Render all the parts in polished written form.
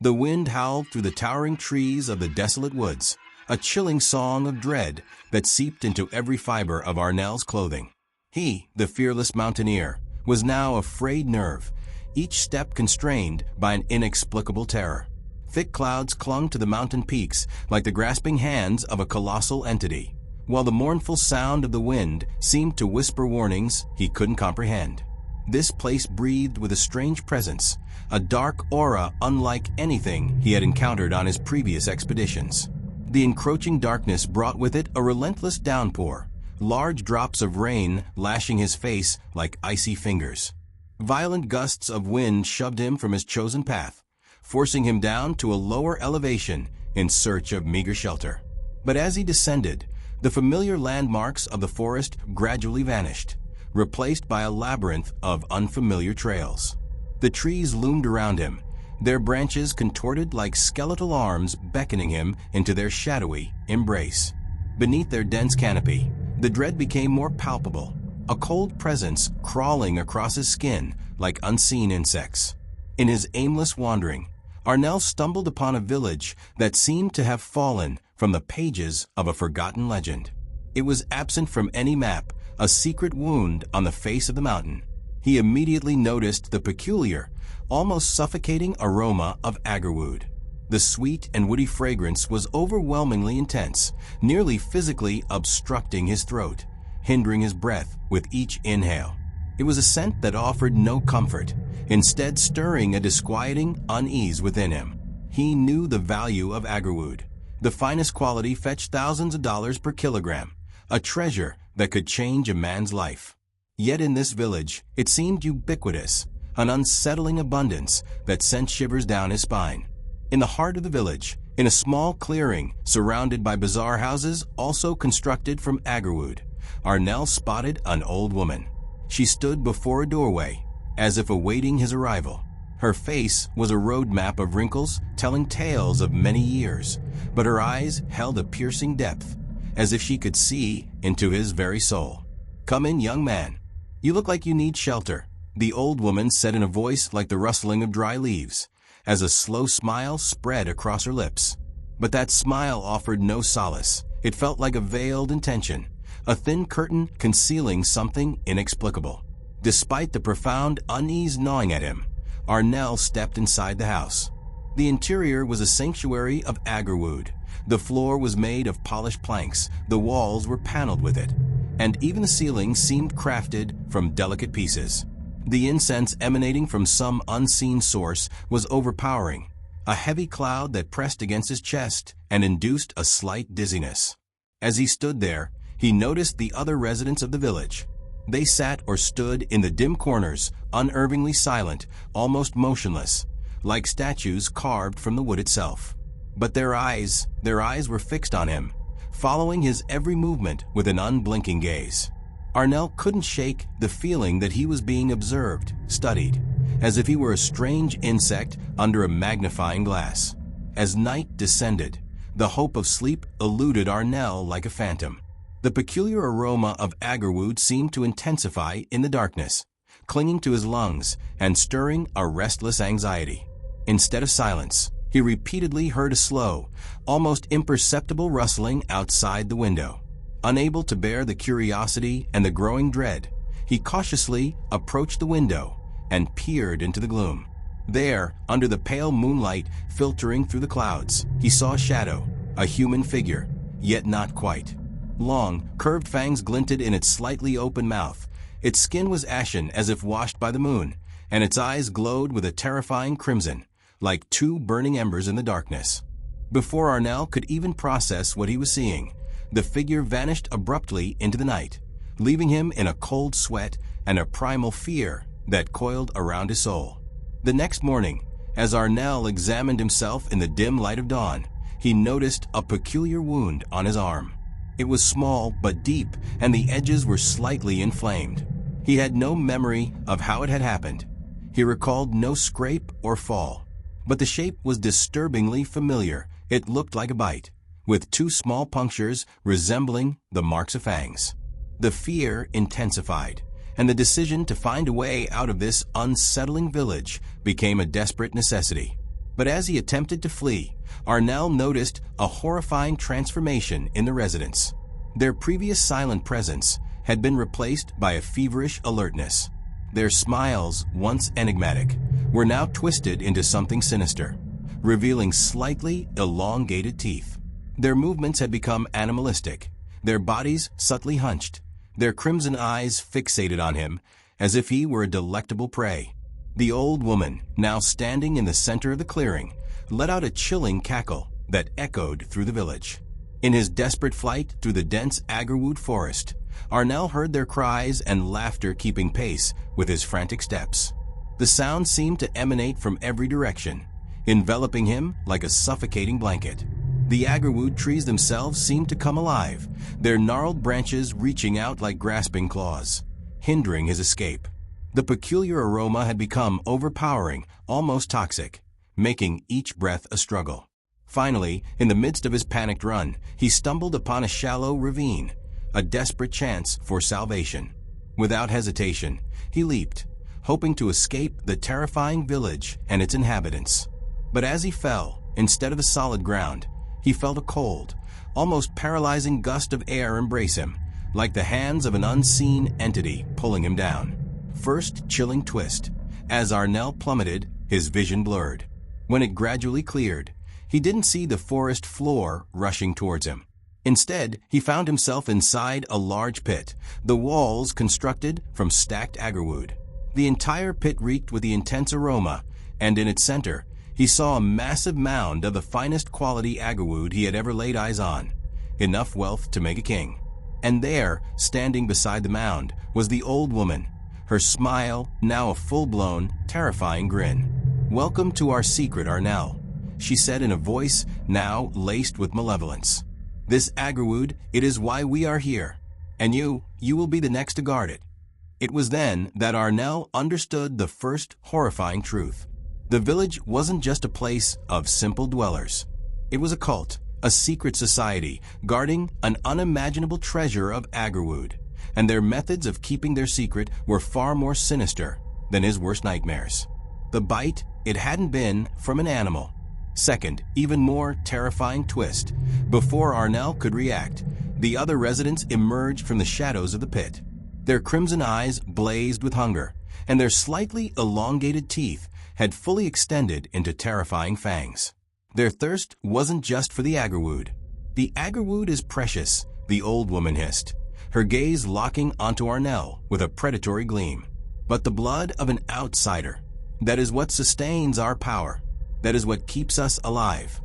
The wind howled through the towering trees of the desolate woods, a chilling song of dread that seeped into every fiber of Arnell's clothing. He, the fearless mountaineer, was now a frayed nerve, each step constrained by an inexplicable terror. Thick clouds clung to the mountain peaks like the grasping hands of a colossal entity, while the mournful sound of the wind seemed to whisper warnings he couldn't comprehend. This place breathed with a strange presence, a dark aura unlike anything he had encountered on his previous expeditions. The encroaching darkness brought with it a relentless downpour, large drops of rain lashing his face like icy fingers. Violent gusts of wind shoved him from his chosen path, forcing him down to a lower elevation in search of meager shelter. But as he descended, the familiar landmarks of the forest gradually vanished, replaced by a labyrinth of unfamiliar trails. The trees loomed around him, their branches contorted like skeletal arms beckoning him into their shadowy embrace. Beneath their dense canopy, the dread became more palpable, a cold presence crawling across his skin like unseen insects. In his aimless wandering, Arnell stumbled upon a village that seemed to have fallen from the pages of a forgotten legend. It was absent from any map, a secret wound on the face of the mountain. He immediately noticed the peculiar, almost suffocating aroma of agarwood. The sweet and woody fragrance was overwhelmingly intense, nearly physically obstructing his throat, hindering his breath with each inhale. It was a scent that offered no comfort, instead stirring a disquieting unease within him. He knew the value of agarwood. The finest quality fetched thousands of dollars per kilogram, a treasure that could change a man's life. Yet in this village, it seemed ubiquitous, an unsettling abundance that sent shivers down his spine. In the heart of the village, in a small clearing surrounded by bizarre houses also constructed from agarwood, Arnell spotted an old woman. She stood before a doorway, as if awaiting his arrival. Her face was a roadmap of wrinkles telling tales of many years, but her eyes held a piercing depth, as if she could see into his very soul. "Come in, young man. You look like you need shelter," the old woman said in a voice like the rustling of dry leaves, as a slow smile spread across her lips. But that smile offered no solace. It felt like a veiled intention, a thin curtain concealing something inexplicable. Despite the profound unease gnawing at him, Arnell stepped inside the house. The interior was a sanctuary of agarwood. The floor was made of polished planks, the walls were paneled with it, and even the ceiling seemed crafted from delicate pieces. The incense emanating from some unseen source was overpowering, a heavy cloud that pressed against his chest and induced a slight dizziness. As he stood there, he noticed the other residents of the village. They sat or stood in the dim corners, unervingly silent, almost motionless, like statues carved from the wood itself. But their eyes were fixed on him, following his every movement with an unblinking gaze. Arnell couldn't shake the feeling that he was being observed, studied, as if he were a strange insect under a magnifying glass. As night descended, the hope of sleep eluded Arnell like a phantom. The peculiar aroma of agarwood seemed to intensify in the darkness, clinging to his lungs and stirring a restless anxiety. Instead of silence, he repeatedly heard a slow, almost imperceptible rustling outside the window. Unable to bear the curiosity and the growing dread, he cautiously approached the window and peered into the gloom. There, under the pale moonlight filtering through the clouds, he saw a shadow, a human figure, yet not quite. Long, curved fangs glinted in its slightly open mouth. Its skin was ashen as if washed by the moon, and its eyes glowed with a terrifying crimson, like two burning embers in the darkness. Before Arnell could even process what he was seeing, the figure vanished abruptly into the night, leaving him in a cold sweat and a primal fear that coiled around his soul. The next morning, as Arnell examined himself in the dim light of dawn, he noticed a peculiar wound on his arm. It was small but deep, and the edges were slightly inflamed. He had no memory of how it had happened. He recalled no scrape or fall. But the shape was disturbingly familiar. It looked like a bite, with two small punctures resembling the marks of fangs. The fear intensified, and the decision to find a way out of this unsettling village became a desperate necessity. But as he attempted to flee, Arnell noticed a horrifying transformation in the residents. Their previous silent presence had been replaced by a feverish alertness. Their smiles, once enigmatic, were now twisted into something sinister, revealing slightly elongated teeth. Their movements had become animalistic, their bodies subtly hunched, their crimson eyes fixated on him as if he were a delectable prey. The old woman, now standing in the center of the clearing, let out a chilling cackle that echoed through the village. In his desperate flight through the dense agarwood forest, Arnell heard their cries and laughter keeping pace with his frantic steps. The sound seemed to emanate from every direction, enveloping him like a suffocating blanket. The agarwood trees themselves seemed to come alive, their gnarled branches reaching out like grasping claws, hindering his escape. The peculiar aroma had become overpowering, almost toxic, making each breath a struggle. Finally, in the midst of his panicked run, he stumbled upon a shallow ravine, a desperate chance for salvation. Without hesitation, he leaped, hoping to escape the terrifying village and its inhabitants. But as he fell, instead of the solid ground, he felt a cold, almost paralyzing gust of air embrace him, like the hands of an unseen entity pulling him down. First chilling twist. As Arnell plummeted, his vision blurred. When it gradually cleared, he didn't see the forest floor rushing towards him. Instead, he found himself inside a large pit, the walls constructed from stacked agarwood. The entire pit reeked with the intense aroma, and in its center, he saw a massive mound of the finest quality agarwood he had ever laid eyes on, enough wealth to make a king. And there, standing beside the mound, was the old woman, her smile now a full-blown, terrifying grin. "Welcome to our secret, Arnell," she said in a voice now laced with malevolence. "This agarwood, it is why we are here, and you will be the next to guard it." It was then that Arnell understood the first horrifying truth. The village wasn't just a place of simple dwellers. It was a cult, a secret society, guarding an unimaginable treasure of agarwood, and their methods of keeping their secret were far more sinister than his worst nightmares. The bite, it hadn't been from an animal. Second, even more terrifying twist. Before Arnell could react, the other residents emerged from the shadows of the pit. Their crimson eyes blazed with hunger, and their slightly elongated teeth had fully extended into terrifying fangs. Their thirst wasn't just for the agarwood. "The agarwood is precious," the old woman hissed, her gaze locking onto Arnell with a predatory gleam. "But the blood of an outsider, that is what sustains our power. That is what keeps us alive."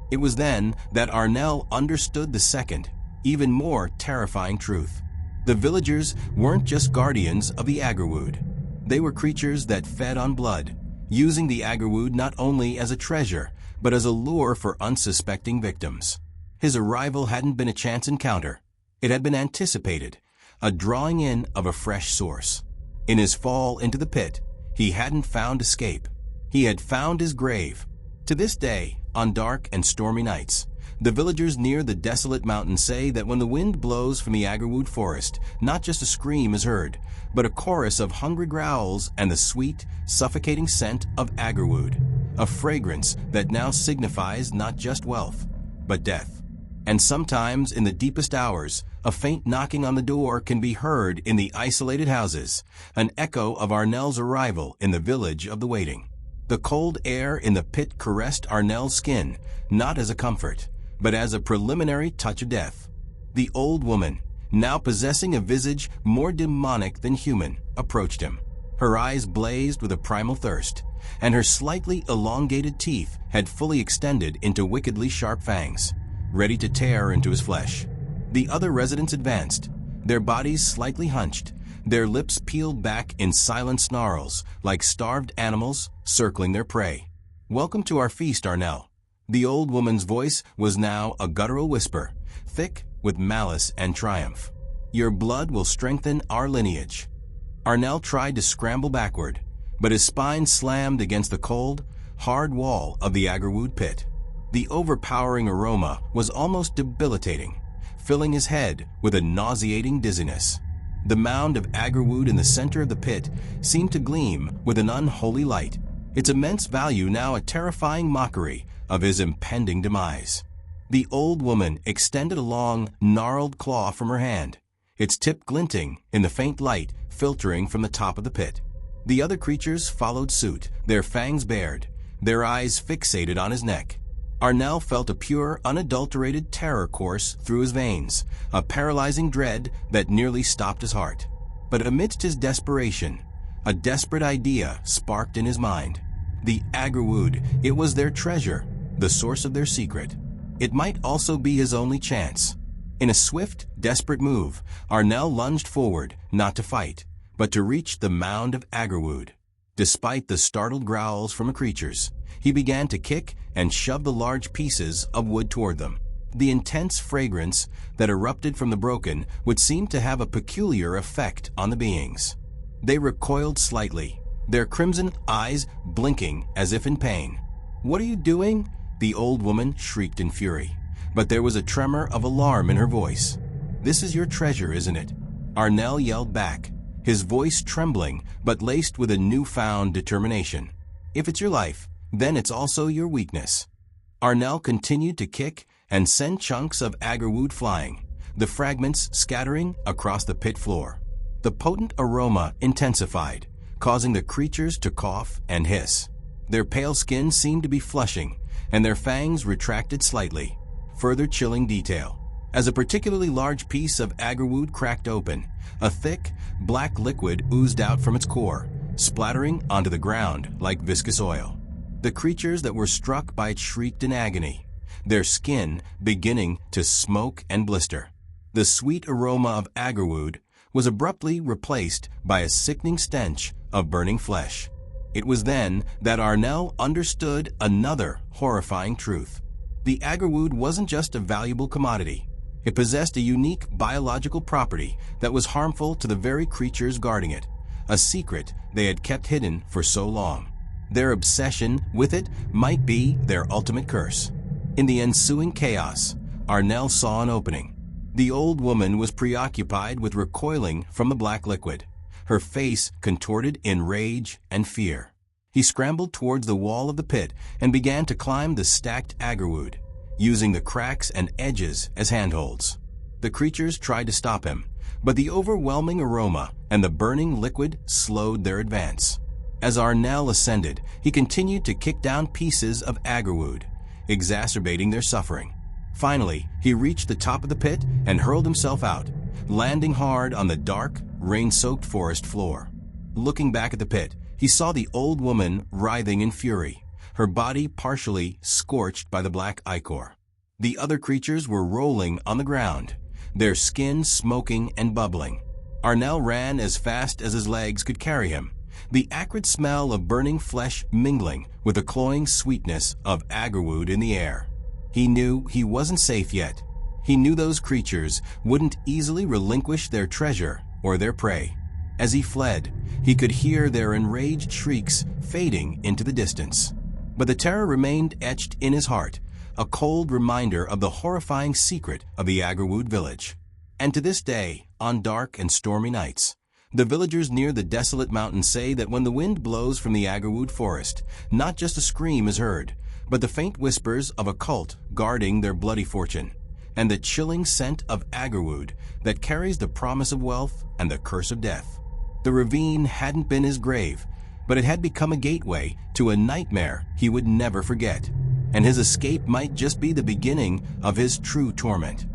It was then that Arnell understood the second, even more terrifying truth. The villagers weren't just guardians of the agarwood. They were creatures that fed on blood, using the agarwood not only as a treasure, but as a lure for unsuspecting victims. His arrival hadn't been a chance encounter. It had been anticipated, a drawing in of a fresh source. In his fall into the pit, he hadn't found escape. He had found his grave. To this day, on dark and stormy nights, the villagers near the desolate mountain say that when the wind blows from the agarwood forest, not just a scream is heard, but a chorus of hungry growls and the sweet, suffocating scent of agarwood, a fragrance that now signifies not just wealth, but death. And sometimes, in the deepest hours, a faint knocking on the door can be heard in the isolated houses, an echo of Arnell's arrival in the village of the waiting. The cold air in the pit caressed Arnell's skin, not as a comfort, but as a preliminary touch of death. The old woman, now possessing a visage more demonic than human, approached him. Her eyes blazed with a primal thirst, and her slightly elongated teeth had fully extended into wickedly sharp fangs, ready to tear into his flesh. The other residents advanced, their bodies slightly hunched, their lips peeled back in silent snarls, like starved animals circling their prey. "Welcome to our feast, Arnell." The old woman's voice was now a guttural whisper, thick with malice and triumph. "Your blood will strengthen our lineage." Arnell tried to scramble backward, but his spine slammed against the cold, hard wall of the agarwood pit. The overpowering aroma was almost debilitating, filling his head with a nauseating dizziness. The mound of agarwood in the center of the pit seemed to gleam with an unholy light, its immense value now a terrifying mockery of his impending demise. The old woman extended a long, gnarled claw from her hand, its tip glinting in the faint light filtering from the top of the pit. The other creatures followed suit, their fangs bared, their eyes fixated on his neck. Arnell felt a pure, unadulterated terror course through his veins, a paralyzing dread that nearly stopped his heart. But amidst his desperation, a desperate idea sparked in his mind. The Agarwood, it was their treasure, the source of their secret. It might also be his only chance. In a swift, desperate move, Arnell lunged forward, not to fight, but to reach the mound of Agarwood. Despite the startled growls from the creatures, he began to kick and shove the large pieces of wood toward them. The intense fragrance that erupted from the broken would seem to have a peculiar effect on the beings. They recoiled slightly, their crimson eyes blinking as if in pain. "What are you doing?" the old woman shrieked in fury, but there was a tremor of alarm in her voice. "This is your treasure, isn't it?" Arnell yelled back, his voice trembling but laced with a newfound determination. "If it's your life, then it's also your weakness." Arnell continued to kick and send chunks of Agarwood flying, the fragments scattering across the pit floor. The potent aroma intensified, causing the creatures to cough and hiss. Their pale skin seemed to be flushing, and their fangs retracted slightly. Further chilling detail. As a particularly large piece of Agarwood cracked open, a thick, black liquid oozed out from its core, splattering onto the ground like viscous oil. The creatures that were struck by it shrieked in agony, their skin beginning to smoke and blister. The sweet aroma of Agarwood was abruptly replaced by a sickening stench of burning flesh. It was then that Arnell understood another horrifying truth. The Agarwood wasn't just a valuable commodity. It possessed a unique biological property that was harmful to the very creatures guarding it, a secret they had kept hidden for so long. Their obsession with it might be their ultimate curse. In the ensuing chaos, Arnell saw an opening. The old woman was preoccupied with recoiling from the black liquid, her face contorted in rage and fear. He scrambled towards the wall of the pit and began to climb the stacked Agarwood, using the cracks and edges as handholds. The creatures tried to stop him, but the overwhelming aroma and the burning liquid slowed their advance. As Arnell ascended, he continued to kick down pieces of Agarwood, exacerbating their suffering. Finally, he reached the top of the pit and hurled himself out, landing hard on the dark, rain-soaked forest floor. Looking back at the pit, he saw the old woman writhing in fury, her body partially scorched by the black ichor. The other creatures were rolling on the ground, their skin smoking and bubbling. Arnell ran as fast as his legs could carry him, the acrid smell of burning flesh mingling with the cloying sweetness of Agarwood in the air. He knew he wasn't safe yet. He knew those creatures wouldn't easily relinquish their treasure or their prey. As he fled, he could hear their enraged shrieks fading into the distance. But the terror remained etched in his heart, a cold reminder of the horrifying secret of the Agarwood village. And to this day, on dark and stormy nights, the villagers near the desolate mountain say that when the wind blows from the Agarwood forest, not just a scream is heard, but the faint whispers of a cult guarding their bloody fortune, and the chilling scent of Agarwood that carries the promise of wealth and the curse of death. The ravine hadn't been his grave, but it had become a gateway to a nightmare he would never forget, and his escape might just be the beginning of his true torment.